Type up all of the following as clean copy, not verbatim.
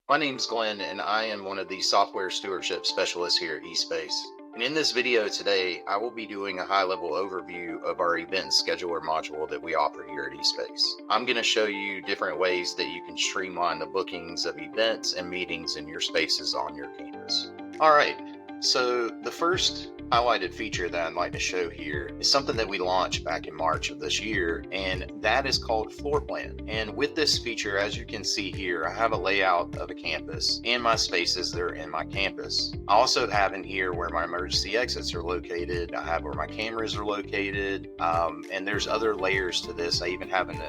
My name's Glenn, and I am one of the software stewardship specialists here at eSPACE. And in this video today, I will be doing a high-level overview of our event scheduler module that we offer here at eSPACE. I'm going to show you different ways that you can streamline the bookings of events and meetings in your spaces on your campus. All right, so the first highlighted feature that I'd like to show here is something that we launched back in March of this year, and that is called floor plan. And with this feature, as you can see here, I have a layout of a campus and my spaces that are in my campus. I also have in here where my emergency exits are located. I have where my cameras are located, and there's other layers to this. I even have an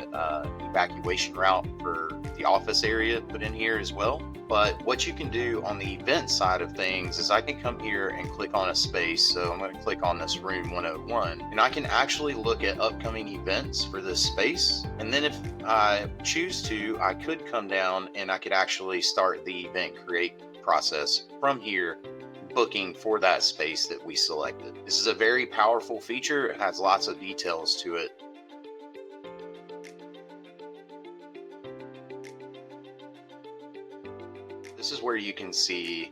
evacuation route for the office area put in here as well. But what you can do on the event side of things is I can come here and click on a space. So I'm going to click on this room 101, and I can actually look at upcoming events for this space. And then if I choose to, I could come down and I could actually start the event create process from here, booking for that space that we selected. This is a very powerful feature. It has lots of details to it. This is where you can see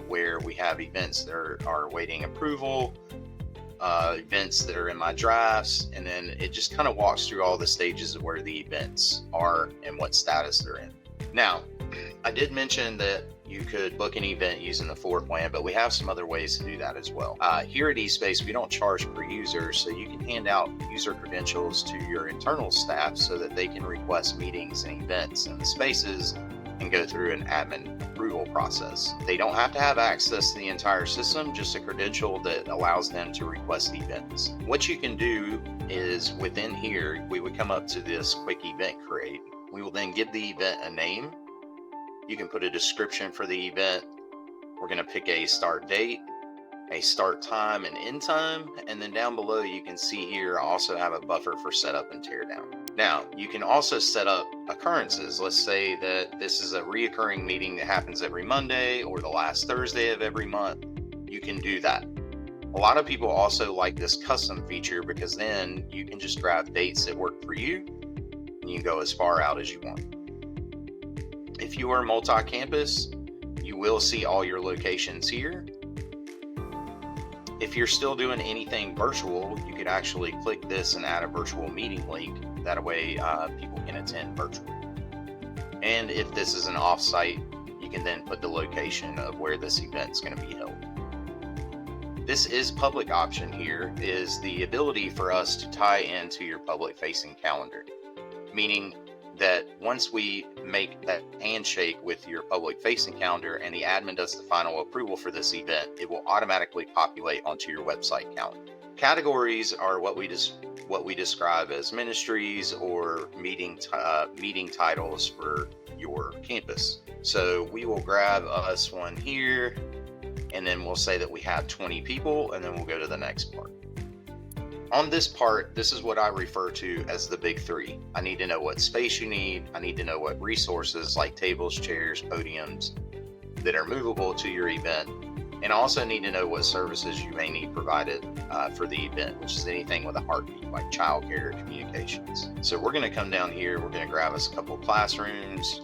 where we have events that are awaiting approval, events that are in my drafts, and then it just kind of walks through all the stages of where the events are and what status they're in. Now, I did mention that you could book an event using the floor plan, but we have some other ways to do that as well. Here at eSPACE, we don't charge per user, so you can hand out user credentials to your internal staff so that they can request meetings and events in the spaces and go through an admin approval process. They don't have to have access to the entire system, just a credential that allows them to request events. What you can do is within here, we would come up to this quick event create. We will then give the event a name. You can put a description for the event. We're going to pick a start date, a start time and end time, and then down below you can see here I also have a buffer for setup and teardown. Now, you can also set up occurrences. Let's say that this is a reoccurring meeting that happens every Monday or the last Thursday of every month. You can do that. A lot of people also like this custom feature because then you can just grab dates that work for you and you can go as far out as you want. If you are multi-campus, you will see all your locations here. If you're still doing anything virtual, you could actually click this and add a virtual meeting link. That way people can attend virtually. And if this is an offsite, you can then put the location of where this event is going to be held. This is public option here is the ability for us to tie into your public facing calendar, meaning that once we make that handshake with your public facing calendar and the admin does the final approval for this event, it will automatically populate onto your website calendar. Categories are what we describe as ministries or meeting titles for your campus. So we will grab us one here, and then we'll say that we have 20 people, and then we'll go to the next part. On this part, this is what I refer to as the big three. I need to know what space you need. I need to know what resources like tables, chairs, podiums that are movable to your event. And I also need to know what services you may need provided for the event, which is anything with a heartbeat like childcare or communications. So we're going to come down here. We're going to grab us a couple of classrooms.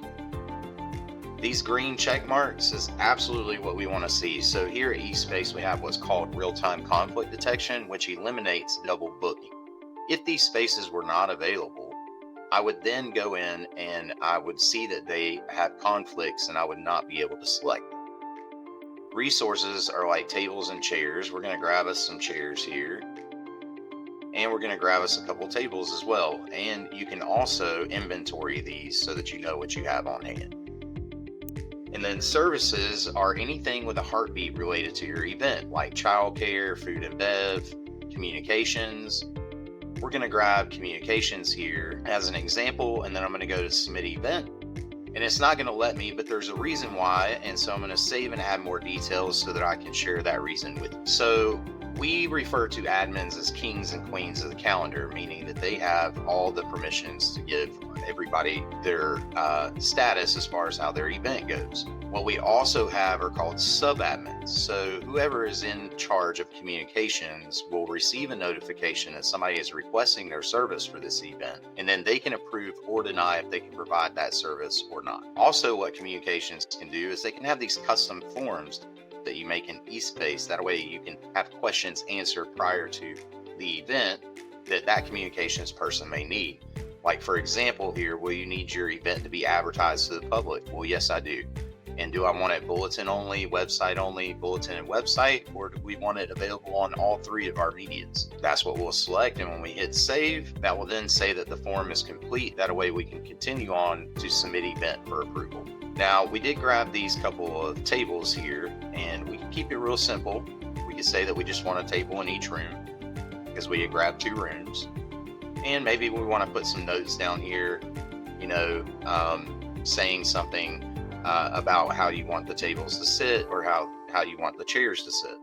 These green check marks is absolutely what we want to see. So here at eSPACE, we have what's called real-time conflict detection, which eliminates double booking. If these spaces were not available, I would then go in and I would see that they have conflicts and I would not be able to select them. Resources are like tables and chairs. We're going to grab us some chairs here. And we're going to grab us a couple tables as well. And you can also inventory these so that you know what you have on hand. And then services are anything with a heartbeat related to your event, like childcare, food and bev, communications. We're going to grab communications here as an example, and then I'm going to go to submit event. And it's not going to let me, but there's a reason why, and so I'm going to save and add more details so that I can share that reason with you. So we refer to admins as kings and queens of the calendar, meaning that they have all the permissions to give everybody their status as far as how their event goes. What we also have are called sub-admins. So whoever is in charge of communications will receive a notification that somebody is requesting their service for this event, and then they can approve or deny if they can provide that service or not. Also, what communications can do is they can have these custom forms that you make in eSPACE. That way you can have questions answered prior to the event that communications person may need. Like, for example, here, will you need your event to be advertised to the public? Well, yes, I do. And do I want it bulletin only, website only, bulletin and website, or do we want it available on all three of our medias? That's what we'll select, and when we hit save, that will then say that the form is complete. That way we can continue on to submit event for approval. Now, we did grab these couple of tables here, and we can keep it real simple. We can say that we just want a table in each room because we had grabbed 2 rooms. And maybe we want to put some notes down here, saying something about how you want the tables to sit, or how you want the chairs to sit.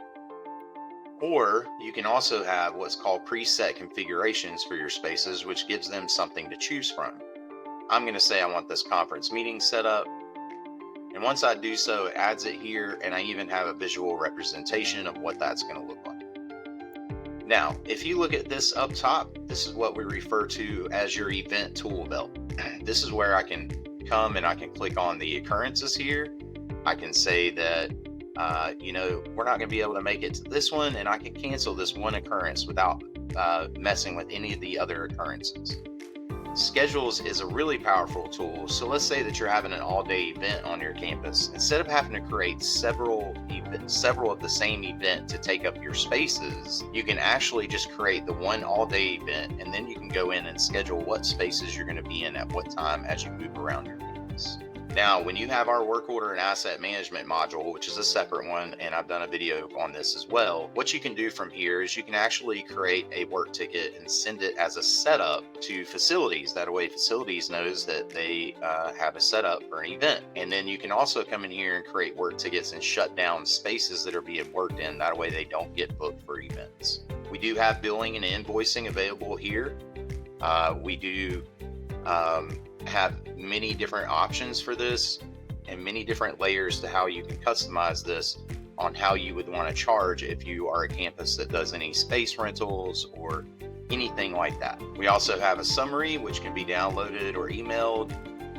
Or you can also have what's called preset configurations for your spaces, which gives them something to choose from. I'm going to say I want this conference meeting set up. And once I do so, it adds it here, and I even have a visual representation of what that's going to look like. Now, if you look at this up top, this is what we refer to as your event tool belt. This is where I can come and I can click on the occurrences here. I can say that, we're not going to be able to make it to this one, and I can cancel this one occurrence without messing with any of the other occurrences. Schedules is a really powerful tool. So let's say that you're having an all-day event on your campus. Instead of having to create several of the same event to take up your spaces, you can actually just create the one all-day event, and then you can go in and schedule what spaces you're going to be in at what time as you move around your campus. Now, when you have our work order and asset management module, which is a separate one, and I've done a video on this as well, what you can do from here is you can actually create a work ticket and send it as a setup to facilities. That way facilities knows that they have a setup for an event. And then you can also come in here and create work tickets and shut down spaces that are being worked in. That way they don't get booked for events. We do have billing and invoicing available here. We do have many different options for this and many different layers to how you can customize this on how you would want to charge if you are a campus that does any space rentals or anything like that. We also have a summary which can be downloaded or emailed.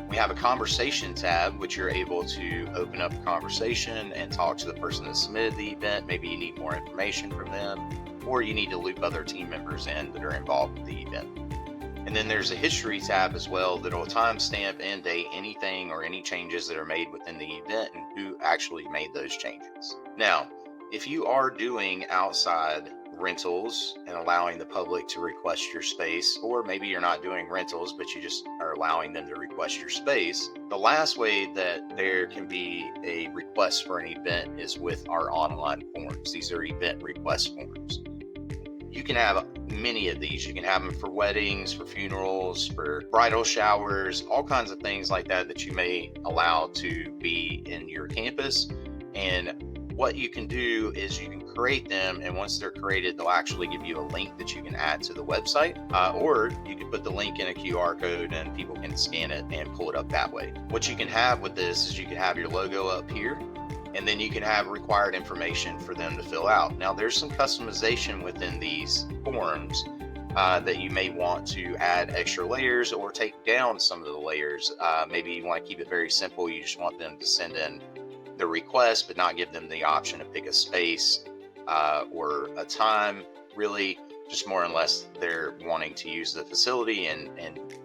We have a conversation tab, which you're able to open up a conversation and talk to the person that submitted the event. Maybe you need more information from them, or you need to loop other team members in that are involved with the event. And then there's a history tab as well that will timestamp and date anything or any changes that are made within the event and who actually made those changes. Now, if you are doing outside rentals and allowing the public to request your space, or maybe you're not doing rentals, but you just are allowing them to request your space, the last way that there can be a request for an event is with our online forms. These are event request forms. You can have many of these. You can have them for weddings, for funerals, for bridal showers, all kinds of things like that that you may allow to be in your campus. And what you can do is you can create them, and once they're created, they'll actually give you a link that you can add to the website, or you can put the link in a QR code and people can scan it and pull it up that way. What you can have with this is you can have your logo up here, and then you can have required information for them to fill out. Now, there's some customization within these forms that you may want to add extra layers or take down some of the layers. Maybe you want to keep it very simple. You just want them to send in the request, but not give them the option to pick a space or a time. Really, just more or less they're wanting to use the facility and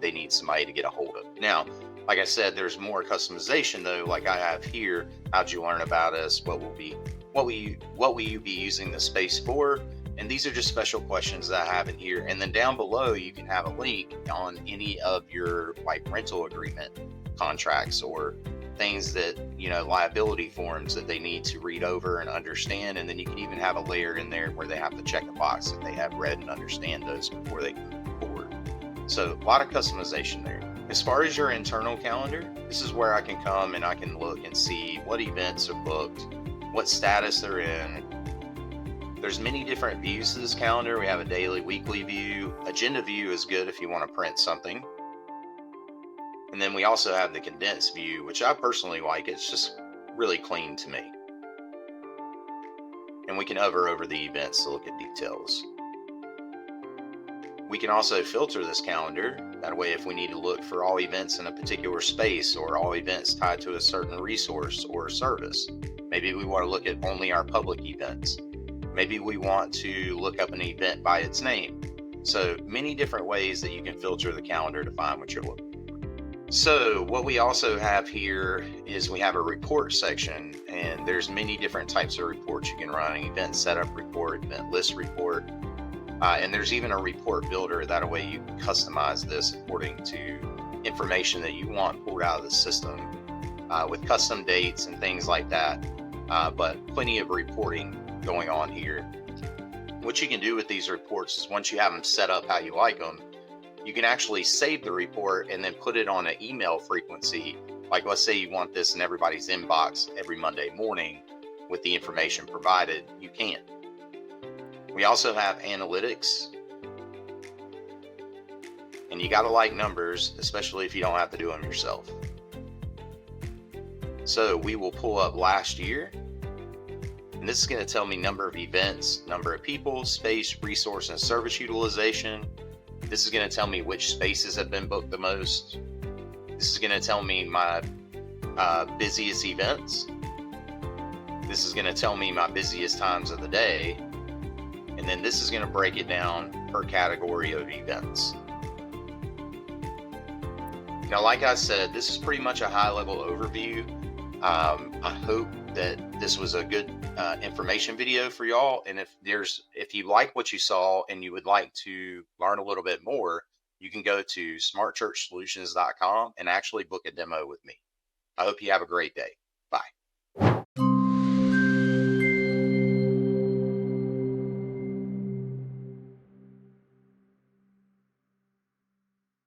they need somebody to get a hold of. Now, like I said, there's more customization though, like I have here. How'd you learn about us? What will you be using the space for? And these are just special questions that I have in here. And then down below, you can have a link on any of your like rental agreement contracts or things that, liability forms that they need to read over and understand. And then you can even have a layer in there where they have to check the box that they have read and understand those before they move forward. So a lot of customization there. As far as your internal calendar, this is where I can come and I can look and see what events are booked, what status they're in. There's many different views to this calendar. We have a daily, weekly view. Agenda view is good if you want to print something. And then we also have the condensed view, which I personally like. It's just really clean to me. And we can hover over the events to look at details. We can also filter this calendar. That way, if we need to look for all events in a particular space or all events tied to a certain resource or service, maybe we want to look at only our public events. Maybe we want to look up an event by its name. So many different ways that you can filter the calendar to find what you're looking for. So what we also have here is we have a report section, and there's many different types of reports you can run: an event setup report, event list report, and there's even a report builder. That way you can customize this according to information that you want pulled out of the system, with custom dates and things like that. But plenty of reporting going on here. What you can do with these reports is, once you have them set up how you like them, you can actually save the report and then put it on an email frequency. Like, let's say you want this in everybody's inbox every Monday morning with the information provided, you can. We also have analytics, and you got to like numbers, especially if you don't have to do them yourself. So we will pull up last year, and this is going to tell me number of events, number of people, space, resource, and service utilization. This is going to tell me which spaces have been booked the most. This is going to tell me my busiest events. This is going to tell me my busiest times of the day. And then this is going to break it down per category of events. Now, like I said, this is pretty much a high-level overview. I hope that this was a good information video for y'all. And if you like what you saw and you would like to learn a little bit more, you can go to smartchurchsolutions.com and actually book a demo with me. I hope you have a great day. Bye.